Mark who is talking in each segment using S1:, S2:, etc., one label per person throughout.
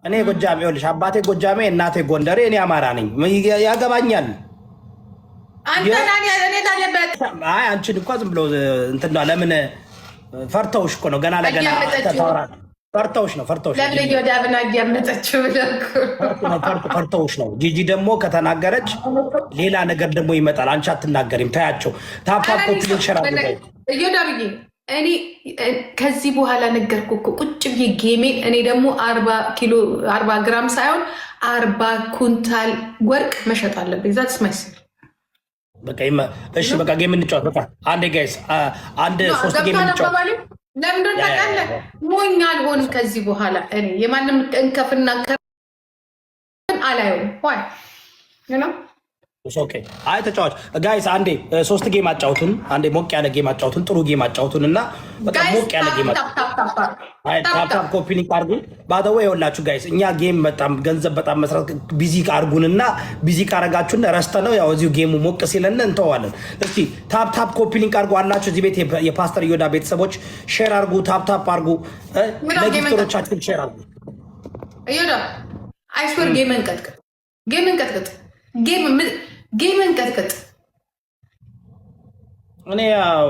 S1: እኔ ጎጃሜ ይኸውልሽ፣ አባቴ ጎጃሜ እናቴ ጎንደሬ፣ እኔ አማራ ነኝ። ያገባኛል። አይ አንቺን እኮ ዝም ብሎ እንትን ነው። ለምን ፈርተውሽ እኮ ነው። ገና ለገና ፈርተውሽ ነው። ፈርተውሽ ነው። ጂጂ ደግሞ ከተናገረች ሌላ ነገር ደግሞ ይመጣል። አንቺ አትናገሪም። ታያቸው ታፕታፕ ኮፒሊንግ ሸራ
S2: እኔ ከዚህ በኋላ ነገርኩ እኮ ቁጭ ብዬ ጌሜን። እኔ ደግሞ 40 ግራም ሳይሆን 40 ኩንታል ወርቅ መሸጥ አለብኝ። ዛት ስማይስ
S1: እሺ፣ በቃ ጌም እንጫወት። በቃ አንዴ ጋይስ፣ አንድ 3 ጌም እንጫወት።
S2: ለምንድን ታውቃለህ? ሞኝ አልሆንም ከዚህ በኋላ እኔ የማንም እንከፍና አላየውም። ዋይ
S1: አይ ተጫዋች ጋይስ፣ አንዴ 3 ጌም አጫውቱን። አንዴ ሞቅ ያለ ጌም አጫውቱን፣ ጥሩ ጌም አጫውቱን እና በቃ ሞቅ ያለ ጌም ታፕታፕ ኮፒሊንግ አርጉ። ባደወ ይኸውላችሁ ጋይስ፣ እኛ ጌም በጣም ገንዘብ በጣም መስራት ቢዚ አርጉንና ቢዚ ካረጋችሁን ረስተ ነው ያው እዚሁ ጌሙ ሞቅ ሲለን እንተዋለን። እስቲ ታፕታፕ ኮፒሊንግ አርጉ አላችሁ እዚህ ቤት የፓስተር ዮዳ ቤተሰቦች ሼር አርጉ፣ ታፕታፕ አርጉ፣ ለጊፍተሮቻችሁ ሼር አርጉ።
S2: ዮዳ አይስወር ጌምን ቀጥቅጥ፣ ጌምን ቀጥቅጥ።
S1: እኔ ያው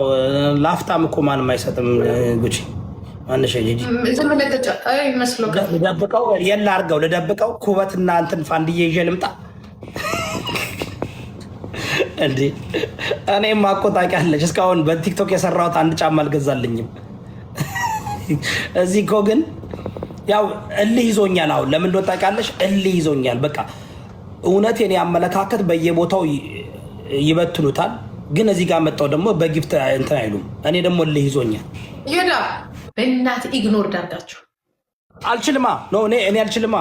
S1: ላፍታም እኮ ማንም አይሰጥም። ጉቺ አንሽ ጂጂ ልደብቀው የላ አርገው ልደብቀው ኩበትና እንትን ፋንድዬ ይዤ ልምጣ እንዴ? እኔም አቆጣቂያለች እስካሁን በቲክቶክ የሰራሁት አንድ ጫማ አልገዛልኝም። እዚህ እኮ ግን ያው እልህ ይዞኛል። አሁን ለምን እንደወጣ ቃለሽ እልህ ይዞኛል። በቃ እውነት የኔ አመለካከት በየቦታው ይበትኑታል፣ ግን እዚህ ጋር መጣው ደግሞ በጊፍት እንትን አይሉም። እኔ ደግሞ እልህ ይዞኛል።
S2: ይላ በእናት ኢግኖር ዳርጋችሁ
S1: አልችልማ ነው እኔ አልችልም።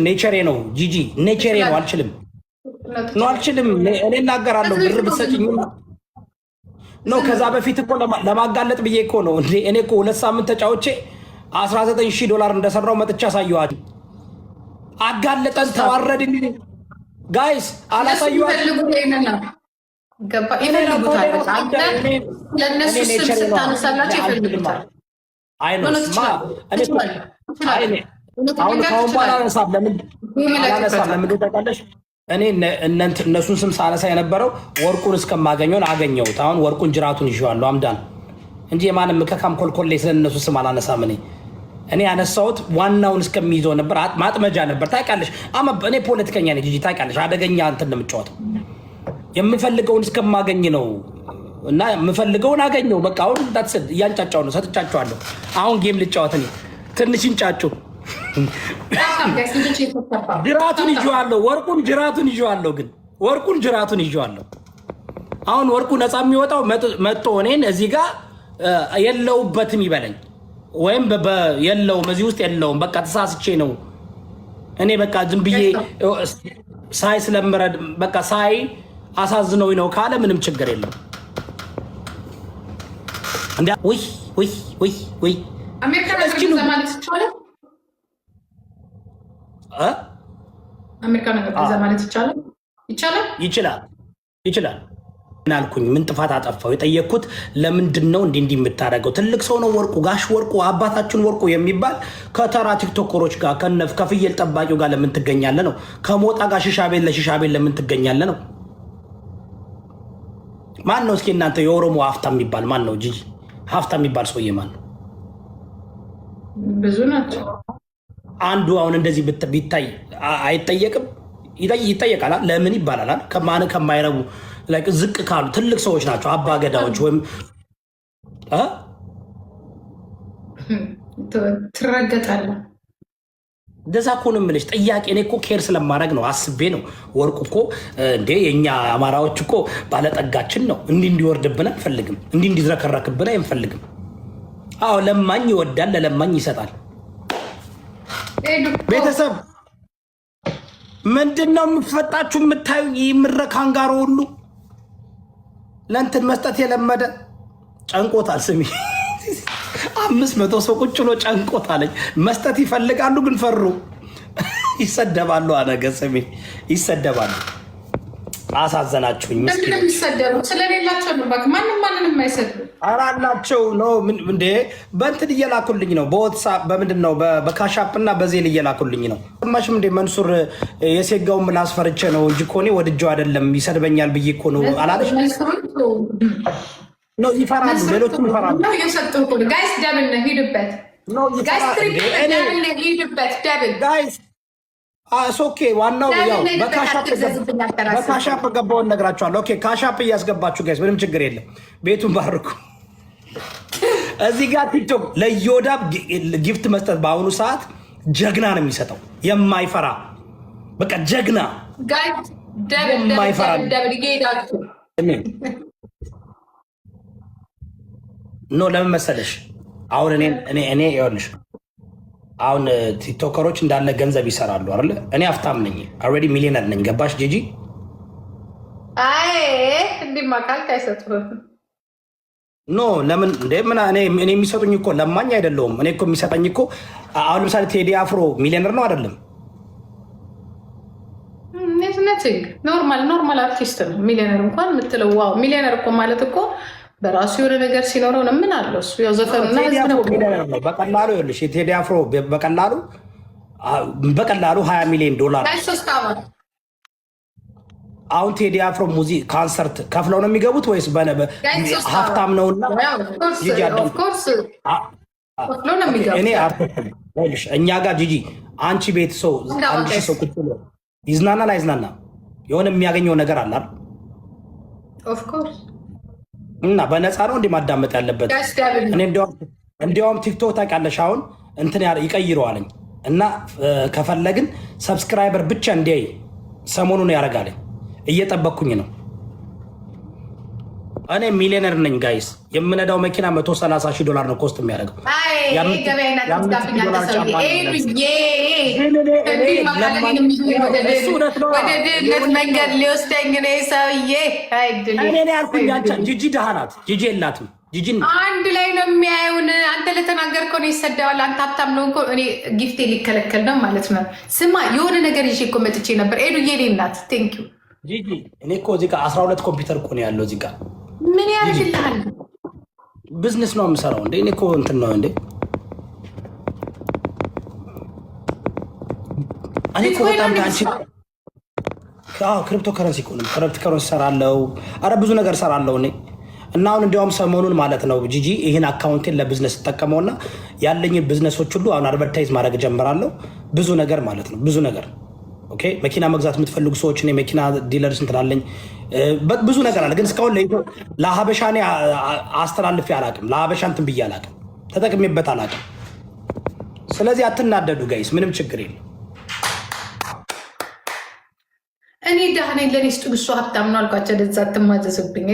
S1: ኔቸሬ ነው ጂጂ፣ ኔቸሬ ነው። አልችልም እኔ እናገራለሁ። ብር ብትሰጪኝ ነው። ከዛ በፊት እኮ ለማጋለጥ ብዬ እኮ ነው እንዴ። እኔ እኮ 2 ሳምንት ተጫውቼ $19,000 እንደሰራው መጥቻ ሳየዋል። አጋለጠን፣ ተዋረድን። ጋይስ አላሳየኋችሁም።
S2: ለእነሱ ስም ስታነሳላቸው ይፈልጉታል።
S1: አሁን በኋላ አላነሳም። ለምን ታውቃለሽ? እኔ እነሱን ስም ሳነሳ የነበረው ወርቁን እስከማገኘውን አገኘሁት። አሁን ወርቁን ጅራቱን ይዤዋለሁ አምዳን እንጂ የማንም ከካም ኮልኮሌ ስለነሱ ስም አላነሳም። እኔ ያነሳሁት ዋናውን እስከሚይዘው ነበር። ማጥመጃ ነበር። ታውቂያለሽ፣ እኔ ፖለቲከኛ ነኝ ጂጂ፣ ታውቂያለሽ። አደገኛ እንትን የምጫወተው የምፈልገውን እስከማገኝ ነው እና የምፈልገውን አገኘው። በቃ አሁን እንዳትስል እያንጫጫው ነው። ሰጥቻቸዋለሁ። አሁን ጌም ልጫወት። እኔ ትንሽ እንጫጩ። ጅራቱን ይዤዋለሁ። ወርቁን ጅራቱን ይዤዋለሁ። ግን ወርቁን ጅራቱን ይዤዋለሁ። አሁን ወርቁ ነፃ የሚወጣው መጥቶ እኔን እዚህ ጋር የለውበትም ይበለኝ ወይም የለውም እዚህ ውስጥ የለውም። በቃ ተሳስቼ ነው እኔ በቃ ዝም ብዬ ሳይ ስለምረድ በቃ ሳይ አሳዝነው ነው ካለ ምንም ችግር የለም። እንዴ ወይ
S2: አሜሪካ ነገር ዘማለት ይቻላል። አሜሪካ ነገር ዘማለት
S1: ይችላል። ናልኩኝ ምን ጥፋት አጠፋው? የጠየቅኩት ለምንድን ነው እንዲህ የምታደርገው? ትልቅ ሰው ነው ወርቁ፣ ጋሽ ወርቁ፣ አባታችን ወርቁ የሚባል ከተራ ቲክቶከሮች ጋር ከፍየል ጠባቂው ጋር ለምን ትገኛለ ነው? ከሞጣ ጋር ለሽሻ ቤት ለምን ትገኛለ ነው? ማን ነው እስኪ እናንተ የኦሮሞ ሀፍታ የሚባል ማን ነው? ጂጂ ሀፍታ የሚባል ሰውዬ ማን ነው?
S2: ብዙ ናቸው።
S1: አንዱ አሁን እንደዚህ ቢታይ አይጠየቅም? ይጠየቃል። ለምን ይባላል? ከማይረቡ ዝቅ ካሉ ትልቅ ሰዎች ናቸው። አባ ገዳዎች ወይም
S2: ትረገጣለህ።
S1: እንደዛ እኮ ነው የምልሽ። ጥያቄ እኔ እኮ ኬር ስለማድረግ ነው፣ አስቤ ነው። ወርቁ እኮ እንዴ የእኛ አማራዎች እኮ ባለጠጋችን ነው። እንዲወርድብን አንፈልግም፣ እንዲዝረከረክብን አንፈልግም። አዎ ለማኝ ይወዳል፣ ለለማኝ ይሰጣል። ቤተሰብ ምንድን ነው የምትፈጣችሁ? የምታዩ የምረካንጋሮ ሁሉ ለእንትን መስጠት የለመደ ጨንቆታል። ስሚ 500 ሰው ቁጭ ብሎ ጨንቆታለኝ። መስጠት ይፈልጋሉ ግን ፈሩ። ይሰደባሉ። አነገ ስሚ ይሰደባሉ። አሳዘናችሁኝ። ምስኪን
S2: የሚሰደሩ ስለሌላቸው ነው። እባክህ ማንም የማይሰድሩ
S1: አላቸው ነው እንዴ? በእንትን እየላኩልኝ ነው፣ በዋትሳፕ በምንድን ነው በካሻፕ እና በዜል እየላኩልኝ ነው። ማሽም እንዴ መንሱር የሴጋውን ምላስ ፈርቼ ነው እንጂ እኮ እኔ ወድጄው አይደለም ይሰድበኛል ብዬ እኮ ነው አላለሽ ነው። ይፈራሉ፣ ሌሎቹም ይፈራሉ።
S2: ጋይስ ደብል ነው ሂዱበት፣
S1: ጋይስ ኦኬ። ዋናው ያው በካሻፕ ገባውን ነግራቸዋለሁ። ኦኬ ካሻፕ እያስገባችሁ ጋይስ ምንም ችግር የለም። ቤቱን ባርኩ። እዚህ ጋር ቲክቶክ ለዮዳብ ጊፍት መስጠት በአሁኑ ሰዓት ጀግና ነው የሚሰጠው፣ የማይፈራ በቃ ጀግና የማይፈራ ኖ። ለምን መሰለሽ አሁን እኔ ይኸውልሽ አሁን ቲክቶከሮች እንዳለ ገንዘብ ይሰራሉ አይደለ? እኔ ሀብታም ነኝ፣ ኦልሬዲ ሚሊዮነር ነኝ። ገባሽ ጂጂ?
S2: አይ እንዲህ ማካልክ አይሰጡህም።
S1: ኖ ለምን እንደ እኔ የሚሰጡኝ እኮ ለማኝ አይደለሁም። እኔ እኮ የሚሰጠኝ እኮ አሁን ለምሳሌ ቴዲ አፍሮ ሚሊዮነር ነው አይደለም?
S2: ኖርማል አርቲስት ነው ሚሊዮነር እንኳን የምትለው ዋው። ሚሊዮነር እኮ ማለት እኮ በራሱ የሆነ ነገር ሲኖረው ነው። ምን አለው እሱ ያው ዘፈኑና
S1: በቀላሉ ይኸውልሽ የቴዲ አፍሮ በቀላሉ 20 ሚሊዮን ዶላር አሁን ቴዲ አፍሮ ሙዚክ ካንሰርት ከፍለው ነው የሚገቡት ወይስ ሀብታም ነውና? እኛ ጋር ጂጂ አንቺ ቤት ሰው አንድ ሺህ ሰው ቁጭ ብሎ ይዝናናል አይዝናና? የሆነ የሚያገኘው ነገር አለ እና በነፃ ነው እንዲህ ማዳመጥ ያለበት። እኔ እንዲያውም ቲክቶክ ታውቂያለሽ አሁን እንትን ይቀይረዋለኝ እና ከፈለግን ሰብስክራይበር ብቻ እንዲያይ ሰሞኑን ያደርጋለኝ። እየጠበቅኩኝ ነው። እኔ ሚሊዮነር ነኝ ጋይስ። የምነዳው መኪና $130,000 ነው ኮስት የሚያደርገው።
S2: መንገድ ሊወስደኝ ሰውዬ
S1: ያልኩኝ ጂጂ ደሃ ናት። ጂጂ የላትም።
S2: አንድ ላይ ነው የሚያዩን። አንተ ለተናገርከው ነው ይሰደባል። አንተ ሀብታም ነው እኮ እኔ ጊፍቴ ሊከለከል ነው ማለት ነው። ስማ የሆነ ነገር ይዤ እኮ መጥቼ ነበር። ኤዱ የኔ እናት ቴንክ ዩ
S1: ጂጂ። እኔ እኮ እዚህ ጋር 12 ኮምፒውተር እኮ ነው ያለው እዚህ ጋር።
S2: ምን ያደርግልሃል?
S1: ቢዝነስ ነው የምሰራው እንዴ? እኔ እኮ እንትን ነው እንዴ? እኔ እኮ በጣም አንቺ ክሪፕቶ ከረንሲ እኮ ነው። ክሪፕቶ ከረንሲ እሰራለሁ። አረ ብዙ ነገር እሰራለሁ እኔ እና አሁን እንዲያውም ሰሞኑን ማለት ነው ጂጂ ይህን አካውንቴን ለቢዝነስ ተጠቀመውና ያለኝን ቢዝነሶች ሁሉ አሁን አድቨርታይዝ ማድረግ ጀምራለሁ። ብዙ ነገር ማለት ነው ብዙ ነገር። ኦኬ መኪና መግዛት የምትፈልጉ ሰዎች እኔ መኪና ዲለርስ እንትላለኝ ብዙ ነገር አለ። ግን እስካሁን ለሀበሻ እኔ አስተላልፌ አላውቅም። ለሀበሻ እንትን ብዬ አላውቅም፣ ተጠቅሜበት አላውቅም። ስለዚህ አትናደዱ ጋይስ፣ ምንም ችግር የለም።
S2: እኔ ደህና ነኝ። ለኔ ስጡ እሱ ሀብታም ነው አልኳቸው። ደዛ አትማዘዙብኝ።